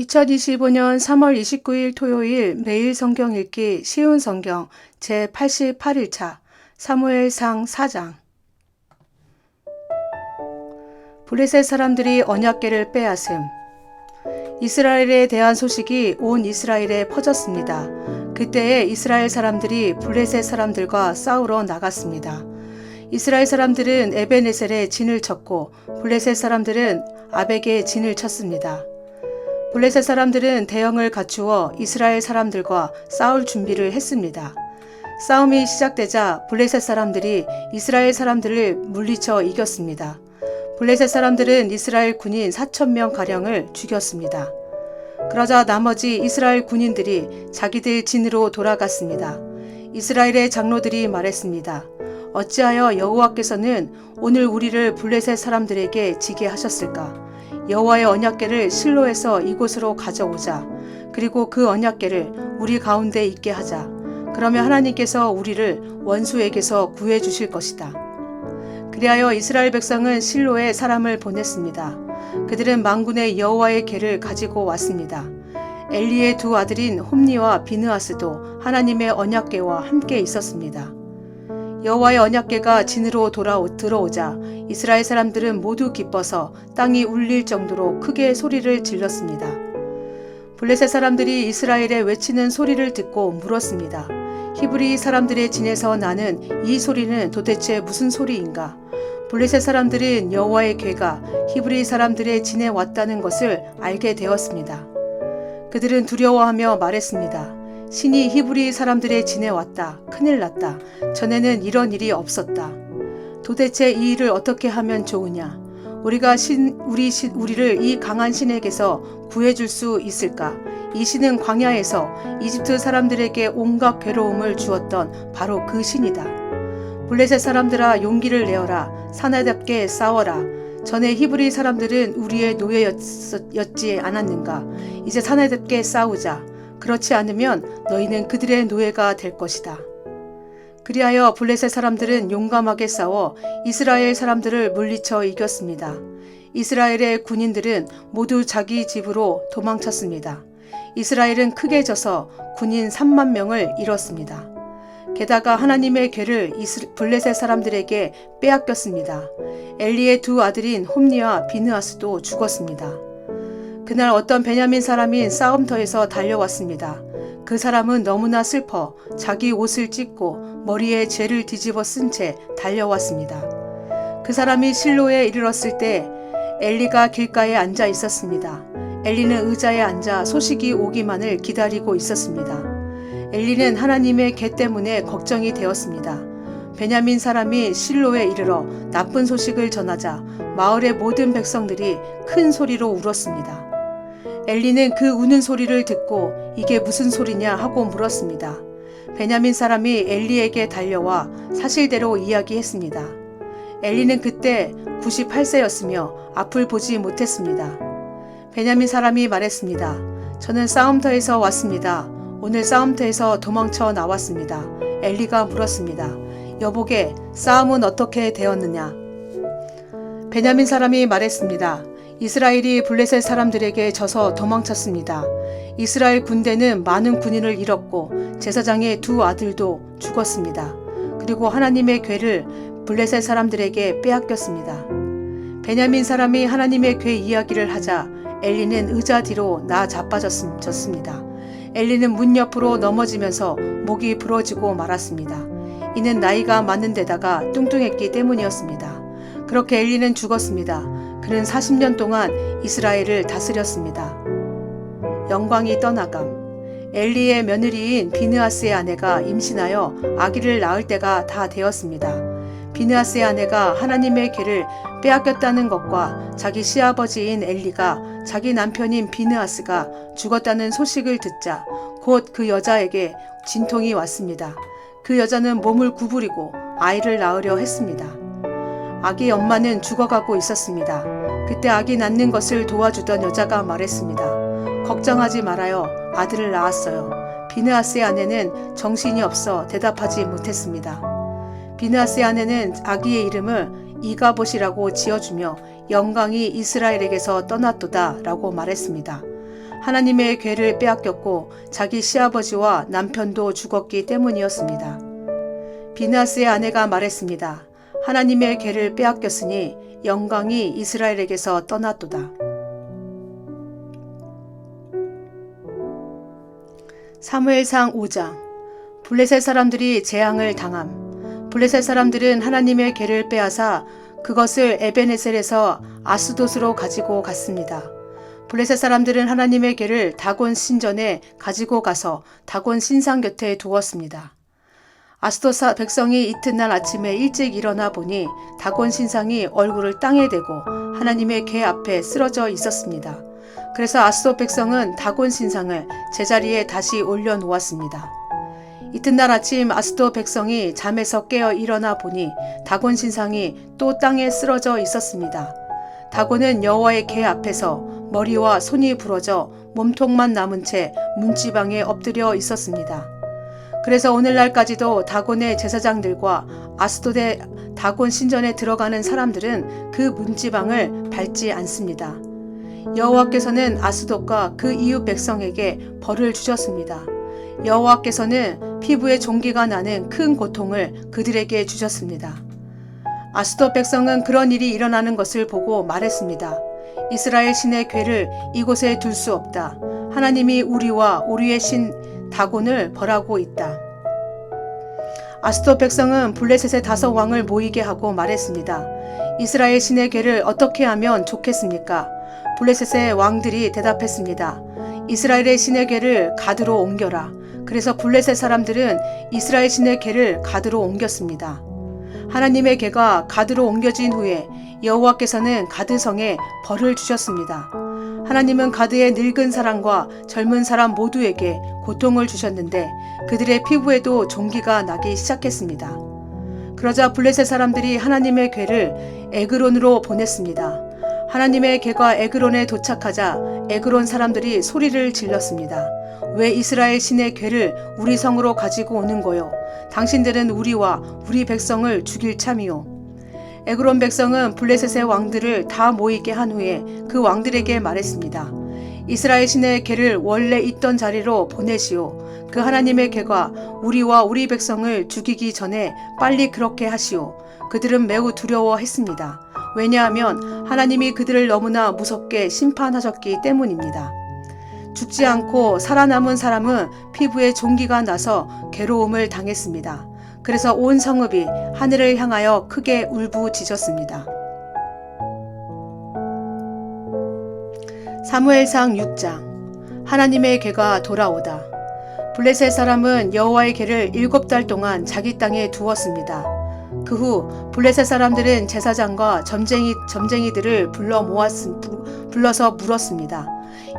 2025년 3월 29일 토요일 매일 성경 읽기 쉬운 성경 제88일차 사무엘상 4장. 블레셋 사람들이 언약궤를 빼앗음. 이스라엘에 대한 소식이 온 이스라엘에 퍼졌습니다. 그때에 이스라엘 사람들이 블레셋 사람들과 싸우러 나갔습니다. 이스라엘 사람들은 에베네셀에 진을 쳤고 블레셋 사람들은 아벡에 진을 쳤습니다. 블레셋 사람들은 대형을 갖추어 이스라엘 사람들과 싸울 준비를 했습니다. 싸움이 시작되자 블레셋 사람들이 이스라엘 사람들을 물리쳐 이겼습니다. 블레셋 사람들은 이스라엘 군인 4,000명 가량을 죽였습니다. 그러자 나머지 이스라엘 군인들이 자기들 진으로 돌아갔습니다. 이스라엘의 장로들이 말했습니다. 어찌하여 여호와께서는 오늘 우리를 블레셋 사람들에게 지게 하셨을까? 여호와의 언약궤를 실로에서 이곳으로 가져오자. 그리고 그 언약궤를 우리 가운데 있게 하자. 그러면 하나님께서 우리를 원수에게서 구해 주실 것이다. 그리하여 이스라엘 백성은 실로에 사람을 보냈습니다. 그들은 만군의 여호와의 궤를 가지고 왔습니다. 엘리의 두 아들인 홈니와 비느하스도 하나님의 언약궤와 함께 있었습니다. 여호와의 언약궤가 진으로 들어오자 이스라엘 사람들은 모두 기뻐서 땅이 울릴 정도로 크게 소리를 질렀습니다. 블레셋 사람들이 이스라엘의 외치는 소리를 듣고 물었습니다. 히브리 사람들의 진에서 나는 이 소리는 도대체 무슨 소리인가? 블레셋 사람들은 여호와의 궤가 히브리 사람들의 진에 왔다는 것을 알게 되었습니다. 그들은 두려워하며 말했습니다. 신이 히브리 사람들의 진에 왔다. 큰일 났다. 전에는 이런 일이 없었다. 도대체 이 일을 어떻게 하면 좋으냐? 우리가 우리를 이 강한 신에게서 구해줄 수 있을까? 이 신은 광야에서 이집트 사람들에게 온갖 괴로움을 주었던 바로 그 신이다. 블레셋 사람들아 용기를 내어라. 사나이답게 싸워라. 전에 히브리 사람들은 우리의 노예였지 않았는가? 이제 사나이답게 싸우자. 그렇지 않으면 너희는 그들의 노예가 될 것이다. 그리하여 블레셋 사람들은 용감하게 싸워 이스라엘 사람들을 물리쳐 이겼습니다. 이스라엘의 군인들은 모두 자기 집으로 도망쳤습니다. 이스라엘은 크게 져서 군인 3만 명을 잃었습니다. 게다가 하나님의 궤를 블레셋 사람들에게 빼앗겼습니다. 엘리의 두 아들인 홈니와 비느하스도 죽었습니다. 그날 어떤 베냐민 사람이 싸움터에서 달려왔습니다. 그 사람은 너무나 슬퍼 자기 옷을 찢고 머리에 죄를 뒤집어 쓴 채 달려왔습니다. 그 사람이 실로에 이르렀을 때 엘리가 길가에 앉아 있었습니다. 엘리는 의자에 앉아 소식이 오기만을 기다리고 있었습니다. 엘리는 하나님의 궤 때문에 걱정이 되었습니다. 베냐민 사람이 실로에 이르러 나쁜 소식을 전하자 마을의 모든 백성들이 큰 소리로 울었습니다. 엘리는 그 우는 소리를 듣고 이게 무슨 소리냐 하고 물었습니다. 베냐민 사람이 엘리에게 달려와 사실대로 이야기했습니다. 엘리는 그때 98세였으며 앞을 보지 못했습니다. 베냐민 사람이 말했습니다. 저는 싸움터에서 왔습니다. 오늘 싸움터에서 도망쳐 나왔습니다. 엘리가 물었습니다. 여보게, 싸움은 어떻게 되었느냐? 베냐민 사람이 말했습니다. 이스라엘이 블레셋 사람들에게 져서 도망쳤습니다. 이스라엘 군대는 많은 군인을 잃었고 제사장의 두 아들도 죽었습니다. 그리고 하나님의 궤를 블레셋 사람들에게 빼앗겼습니다. 베냐민 사람이 하나님의 궤 이야기를 하자 엘리는 의자 뒤로 자빠졌습니다. 엘리는 문 옆으로 넘어지면서 목이 부러지고 말았습니다. 이는 나이가 많은 데다가 뚱뚱했기 때문이었습니다. 그렇게 엘리는 죽었습니다. 그는 40년 동안 이스라엘을 다스렸습니다. 영광이 떠나감. 엘리의 며느리인 비느하스의 아내가 임신하여 아기를 낳을 때가 다 되었습니다. 비느하스의 아내가 하나님의 궤를 빼앗겼다는 것과 자기 시아버지인 엘리가 자기 남편인 비느하스가 죽었다는 소식을 듣자 곧 그 여자에게 진통이 왔습니다. 그 여자는 몸을 구부리고 아이를 낳으려 했습니다. 아기 엄마는 죽어가고 있었습니다. 그때 아기 낳는 것을 도와주던 여자가 말했습니다. 걱정하지 말아요. 아들을 낳았어요. 비느하스의 아내는 정신이 없어 대답하지 못했습니다. 비느하스의 아내는 아기의 이름을 이가봇이라고 지어주며 영광이 이스라엘에게서 떠났도다 라고 말했습니다. 하나님의 궤를 빼앗겼고 자기 시아버지와 남편도 죽었기 때문이었습니다. 비느하스의 아내가 말했습니다. 하나님의 궤를 빼앗겼으니 영광이 이스라엘에게서 떠났도다. 사무엘상 5장. 블레셋 사람들이 재앙을 당함. 블레셋 사람들은 하나님의 궤를 빼앗아 그것을 에벤에셀에서 아스돗으로 가지고 갔습니다. 블레셋 사람들은 하나님의 궤를 다곤 신전에 가지고 가서 다곤 신상 곁에 두었습니다. 아스돗 백성이 이튿날 아침에 일찍 일어나 보니 다곤 신상이 얼굴을 땅에 대고 하나님의 궤 앞에 쓰러져 있었습니다. 그래서 아스돗 백성은 다곤 신상을 제자리에 다시 올려놓았습니다. 이튿날 아침 아스돗 백성이 잠에서 깨어 일어나 보니 다곤 신상이 또 땅에 쓰러져 있었습니다. 다곤은 여호와의 궤 앞에서 머리와 손이 부러져 몸통만 남은 채 문지방에 엎드려 있었습니다. 그래서 오늘날까지도 다곤의 제사장들과 아스돗의 다곤 신전에 들어가는 사람들은 그 문지방을 밟지 않습니다. 여호와께서는 아스돗과 그 이웃 백성에게 벌을 주셨습니다. 여호와께서는 피부에 종기가 나는 큰 고통을 그들에게 주셨습니다. 아스돗 백성은 그런 일이 일어나는 것을 보고 말했습니다. 이스라엘 신의 궤를 이곳에 둘 수 없다. 하나님이 우리와 우리의 신 다곤을 벌하고 있다. 아스돗 백성은 블레셋의 5왕을 모이게 하고 말했습니다. 이스라엘 신의 궤를 어떻게 하면 좋겠습니까? 블레셋의 왕들이 대답했습니다. 이스라엘의 신의 궤를 가드로 옮겨라. 그래서 블레셋 사람들은 이스라엘 신의 궤를 가드로 옮겼습니다. 하나님의 궤가 가드로 옮겨진 후에 여호와께서는 가드성에 벌을 주셨습니다. 하나님은 가드의 늙은 사람과 젊은 사람 모두에게 고통을 주셨는데 그들의 피부에도 종기가 나기 시작했습니다. 그러자 블레셋 사람들이 하나님의 궤를 에그론으로 보냈습니다. 하나님의 궤가 에그론에 도착하자 에그론 사람들이 소리를 질렀습니다. 왜 이스라엘 신의 궤를 우리 성으로 가지고 오는 거요? 당신들은 우리와 우리 백성을 죽일 참이요. 에그론 백성은 블레셋의 왕들을 다 모이게 한 후에 그 왕들에게 말했습니다. 이스라엘 신의 궤를 원래 있던 자리로 보내시오. 그 하나님의 궤가 우리와 우리 백성을 죽이기 전에 빨리 그렇게 하시오. 그들은 매우 두려워했습니다. 왜냐하면 하나님이 그들을 너무나 무섭게 심판하셨기 때문입니다. 죽지 않고 살아남은 사람은 피부에 종기가 나서 괴로움을 당했습니다. 그래서 온 성읍이 하늘을 향하여 크게 울부짖었습니다. 사무엘상 6장. 하나님의 궤가 돌아오다. 블레셋 사람은 여호와의 궤를 7달 동안 자기 땅에 두었습니다. 그 후 블레셋 사람들은 제사장과 점쟁이들을 불러서 물었습니다.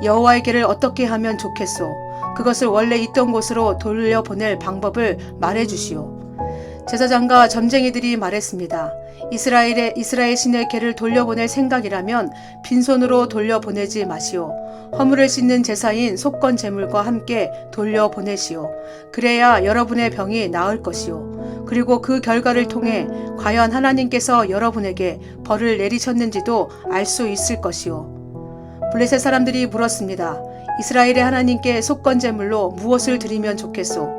여호와의 궤를 어떻게 하면 좋겠소? 그것을 원래 있던 곳으로 돌려보낼 방법을 말해주시오. 제사장과 점쟁이들이 말했습니다. 이스라엘 신의 궤를 돌려보낼 생각이라면 빈손으로 돌려보내지 마시오. 허물을 씻는 제사인 속건 제물과 함께 돌려보내시오. 그래야 여러분의 병이 나을 것이오. 그리고 그 결과를 통해 과연 하나님께서 여러분에게 벌을 내리셨는지도 알 수 있을 것이오. 블레셋 사람들이 물었습니다. 이스라엘의 하나님께 속건 제물로 무엇을 드리면 좋겠소?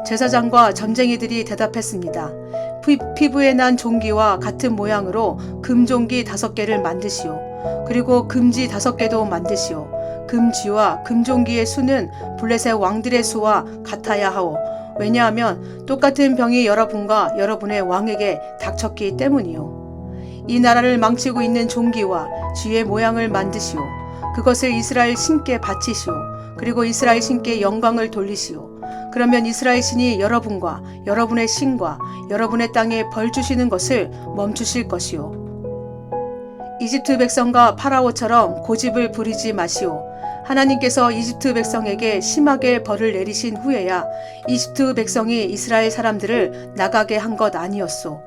제사장과 점쟁이들이 대답했습니다. 피부에 난 종기와 같은 모양으로 금종기 5개를 만드시오. 그리고 금지 5개도 만드시오. 금쥐와 금종기의 수는 블레셋 왕들의 수와 같아야 하오. 왜냐하면 똑같은 병이 여러분과 여러분의 왕에게 닥쳤기 때문이요. 이 나라를 망치고 있는 종기와 쥐의 모양을 만드시오. 그것을 이스라엘 신께 바치시오. 그리고 이스라엘 신께 영광을 돌리시오. 그러면 이스라엘 신이 여러분과 여러분의 신과 여러분의 땅에 벌 주시는 것을 멈추실 것이오. 이집트 백성과 파라오처럼 고집을 부리지 마시오. 하나님께서 이집트 백성에게 심하게 벌을 내리신 후에야 이집트 백성이 이스라엘 사람들을 나가게 한 것 아니었소.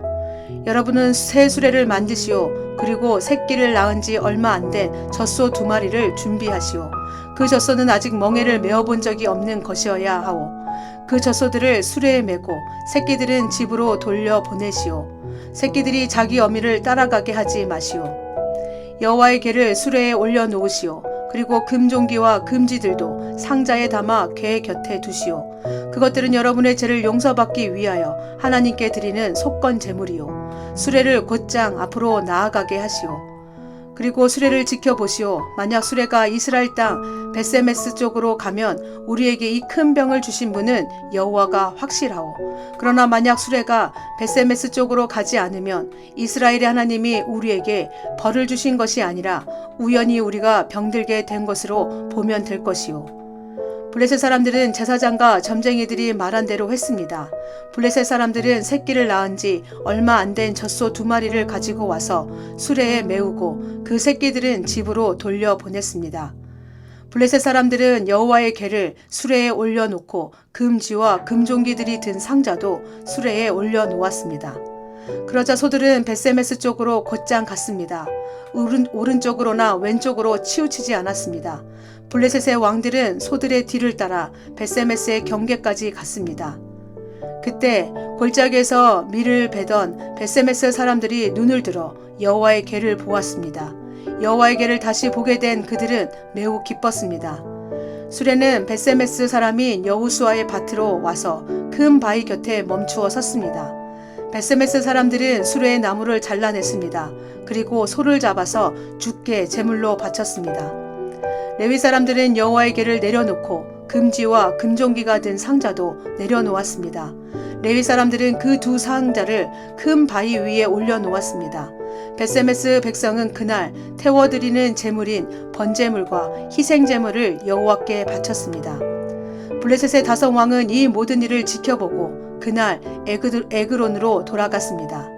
여러분은 새 수레를 만드시오. 그리고 새끼를 낳은 지 얼마 안 된 젖소 2마리를 준비하시오. 그 젖소는 아직 멍에를 메어본 적이 없는 것이어야 하오. 그 젖소들을 수레에 메고 새끼들은 집으로 돌려보내시오. 새끼들이 자기 어미를 따라가게 하지 마시오. 여호와의 궤를 수레에 올려놓으시오. 그리고 금종기와 금지들도 상자에 담아 궤 곁에 두시오. 그것들은 여러분의 죄를 용서받기 위하여 하나님께 드리는 속건 제물이요. 수레를 곧장 앞으로 나아가게 하시오. 그리고 수레를 지켜보시오. 만약 수레가 이스라엘 땅 벳세메스 쪽으로 가면 우리에게 이 큰 병을 주신 분은 여호와가 확실하오. 그러나 만약 수레가 벳세메스 쪽으로 가지 않으면 이스라엘의 하나님이 우리에게 벌을 주신 것이 아니라 우연히 우리가 병들게 된 것으로 보면 될 것이오. 블레셋 사람들은 제사장과 점쟁이들이 말한 대로 했습니다. 블레셋 사람들은 새끼를 낳은 지 얼마 안 된 젖소 2마리를 가지고 와서 수레에 메우고 그 새끼들은 집으로 돌려보냈습니다. 블레셋 사람들은 여호와의 궤를 수레에 올려놓고 금지와 금종기들이 든 상자도 수레에 올려놓았습니다. 그러자 소들은 벳세메스 쪽으로 곧장 갔습니다. 오른쪽으로나 왼쪽으로 치우치지 않았습니다. 블레셋의 왕들은 소들의 뒤를 따라 벳세메스의 경계까지 갔습니다. 그때 골짜기에서 밀을 베던 벳세메스 사람들이 눈을 들어 여호와의 궤를 보았습니다. 여호와의 궤를 다시 보게 된 그들은 매우 기뻤습니다. 수레는 벳세메스 사람인 여호수아의 밭으로 와서 큰 바위 곁에 멈추어 섰습니다. 벳세메스 사람들은 수레의 나무를 잘라냈습니다. 그리고 소를 잡아서 주께 제물로 바쳤습니다. 레위 사람들은 여호와의 궤를 내려놓고 금지와 금종기가 든 상자도 내려놓았습니다. 레위 사람들은 그 두 상자를 큰 바위 위에 올려놓았습니다. 벳세메스 백성은 그날 태워드리는 제물인 번제물과 희생제물을 여호와께 바쳤습니다. 블레셋의 다섯 왕은 이 모든 일을 지켜보고 그날 에그론으로 돌아갔습니다.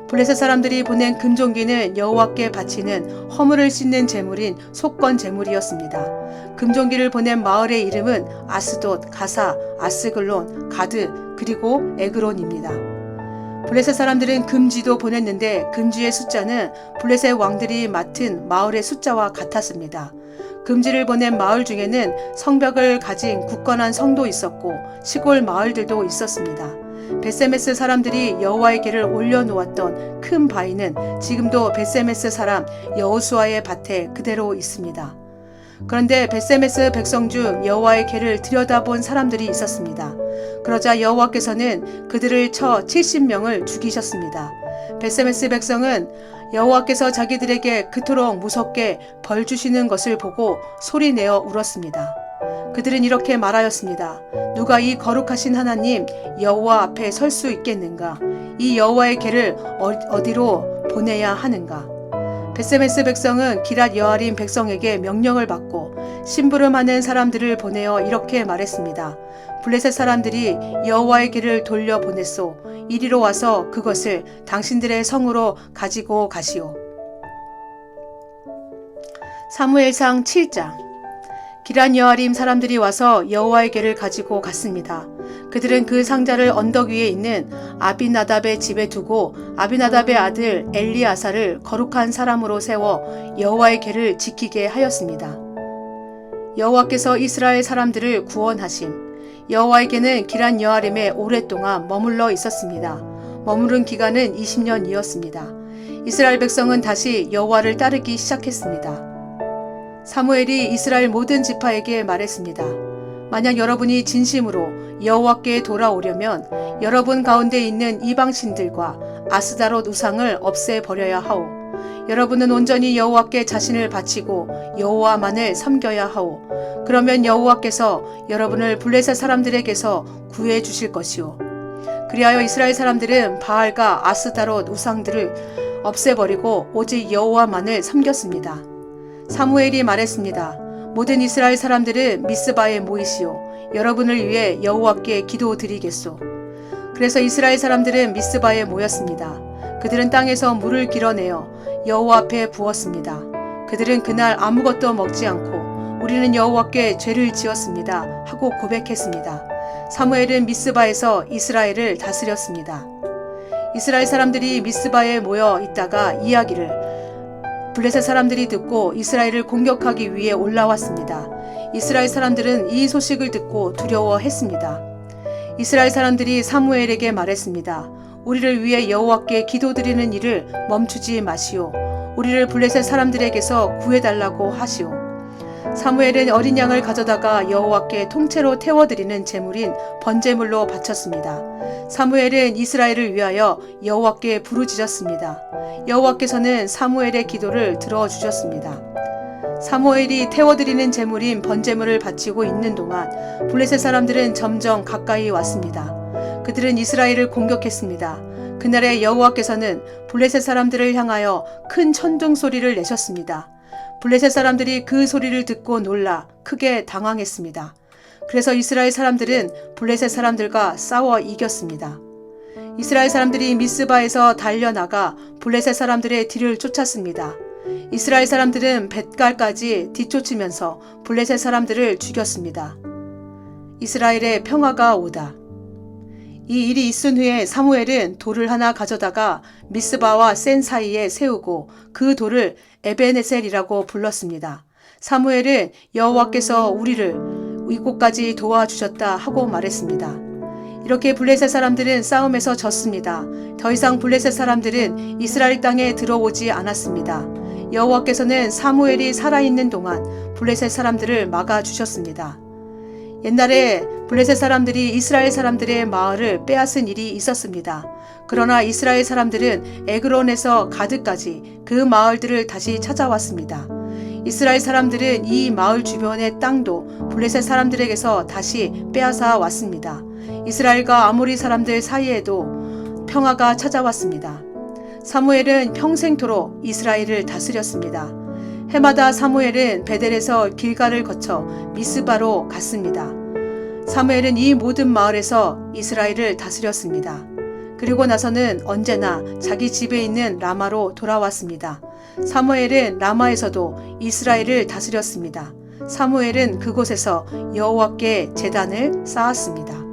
블레셋 사람들이 보낸 금종기는 여호와께 바치는 허물을 씻는 제물인 속건 제물이었습니다. 금종기를 보낸 마을의 이름은 아스돗, 가사, 아스글론, 가드, 그리고 에그론입니다. 블레셋 사람들은 금지도 보냈는데 금지의 숫자는 블레셋 왕들이 맡은 마을의 숫자와 같았습니다. 금지를 보낸 마을 중에는 성벽을 가진 굳건한 성도 있었고 시골 마을들도 있었습니다. 벳세메스 사람들이 여호와의 궤를 올려놓았던 큰 바위는 지금도 벳세메스 사람 여호수아의 밭에 그대로 있습니다. 그런데 벳세메스 백성 중 여호와의 궤를 들여다본 사람들이 있었습니다. 그러자 여호와께서는 그들을 쳐 70명을 죽이셨습니다. 벳세메스 백성은 여호와께서 자기들에게 그토록 무섭게 벌 주시는 것을 보고 소리내어 울었습니다. 그들은 이렇게 말하였습니다. 누가 이 거룩하신 하나님 여호와 앞에 설 수 있겠는가? 이 여호와의 궤를 어디로 보내야 하는가? 벳세메스 백성은 기랏 여아림 백성에게 명령을 받고 심부름하는 사람들을 보내어 이렇게 말했습니다. 블레셋 사람들이 여호와의 궤를 돌려보냈소. 이리로 와서 그것을 당신들의 성으로 가지고 가시오. 사무엘상 7장. 기란 여아림 사람들이 와서 여호와의 궤를 가지고 갔습니다. 그들은 그 상자를 언덕 위에 있는 아비나답의 집에 두고 아비나답의 아들 엘리아사를 거룩한 사람으로 세워 여호와의 궤를 지키게 하였습니다. 여호와께서 이스라엘 사람들을 구원하심. 여호와의 궤는 기란 여아림에 오랫동안 머물러 있었습니다. 머무른 기간은 20년이었습니다. 이스라엘 백성은 다시 여호와를 따르기 시작했습니다. 사무엘이 이스라엘 모든 지파에게 말했습니다. 만약 여러분이 진심으로 여호와께 돌아오려면 여러분 가운데 있는 이방신들과 아스다롯 우상을 없애버려야 하오. 여러분은 온전히 여호와께 자신을 바치고 여호와만을 섬겨야 하오. 그러면 여호와께서 여러분을 블레셋 사람들에게서 구해 주실 것이오. 그리하여 이스라엘 사람들은 바알과 아스다롯 우상들을 없애버리고 오직 여호와만을 섬겼습니다. 사무엘이 말했습니다. 모든 이스라엘 사람들은 미스바에 모이시오. 여러분을 위해 여호와께 기도드리겠소. 그래서 이스라엘 사람들은 미스바에 모였습니다. 그들은 땅에서 물을 길어내어 여호와 앞에 부었습니다. 그들은 그날 아무것도 먹지 않고 우리는 여호와께 죄를 지었습니다 하고 고백했습니다. 사무엘은 미스바에서 이스라엘을 다스렸습니다. 이스라엘 사람들이 미스바에 모여 있다가 이야기를 블레셋 사람들이 듣고 이스라엘을 공격하기 위해 올라왔습니다. 이스라엘 사람들은 이 소식을 듣고 두려워했습니다. 이스라엘 사람들이 사무엘에게 말했습니다. 우리를 위해 여호와께 기도드리는 일을 멈추지 마시오. 우리를 블레셋 사람들에게서 구해달라고 하시오. 사무엘은 어린 양을 가져다가 여호와께 통째로 태워드리는 제물인 번제물로 바쳤습니다. 사무엘은 이스라엘을 위하여 여호와께 부르짖었습니다. 여호와께서는 사무엘의 기도를 들어주셨습니다. 사무엘이 태워드리는 제물인 번제물을 바치고 있는 동안 블레셋 사람들은 점점 가까이 왔습니다. 그들은 이스라엘을 공격했습니다. 그날에 여호와께서는 블레셋 사람들을 향하여 큰 천둥 소리를 내셨습니다. 블레셋 사람들이 그 소리를 듣고 놀라 크게 당황했습니다. 그래서 이스라엘 사람들은 블레셋 사람들과 싸워 이겼습니다. 이스라엘 사람들이 미스바에서 달려나가 블레셋 사람들의 뒤를 쫓았습니다. 이스라엘 사람들은 벳갈까지 뒤쫓으면서 블레셋 사람들을 죽였습니다. 이스라엘의 평화가 오다. 이 일이 있은 후에 사무엘은 돌을 하나 가져다가 미스바와 센 사이에 세우고 그 돌을 에베네셀이라고 불렀습니다. 사무엘은 여호와께서 우리를 이곳까지 도와주셨다 하고 말했습니다. 이렇게 블레셋 사람들은 싸움에서 졌습니다. 더 이상 블레셋 사람들은 이스라엘 땅에 들어오지 않았습니다. 여호와께서는 사무엘이 살아있는 동안 블레셋 사람들을 막아주셨습니다. 옛날에 블레셋 사람들이 이스라엘 사람들의 마을을 빼앗은 일이 있었습니다. 그러나 이스라엘 사람들은 에그론에서 가드까지 그 마을들을 다시 찾아왔습니다. 이스라엘 사람들은 이 마을 주변의 땅도 블레셋 사람들에게서 다시 빼앗아 왔습니다. 이스라엘과 아모리 사람들 사이에도 평화가 찾아왔습니다. 사무엘은 평생토록 이스라엘을 다스렸습니다. 해마다 사무엘은 베델에서 길갈을 거쳐 미스바로 갔습니다. 사무엘은 이 모든 마을에서 이스라엘을 다스렸습니다. 그리고 나서는 언제나 자기 집에 있는 라마로 돌아왔습니다. 사무엘은 라마에서도 이스라엘을 다스렸습니다. 사무엘은 그곳에서 여호와께 제단을 쌓았습니다.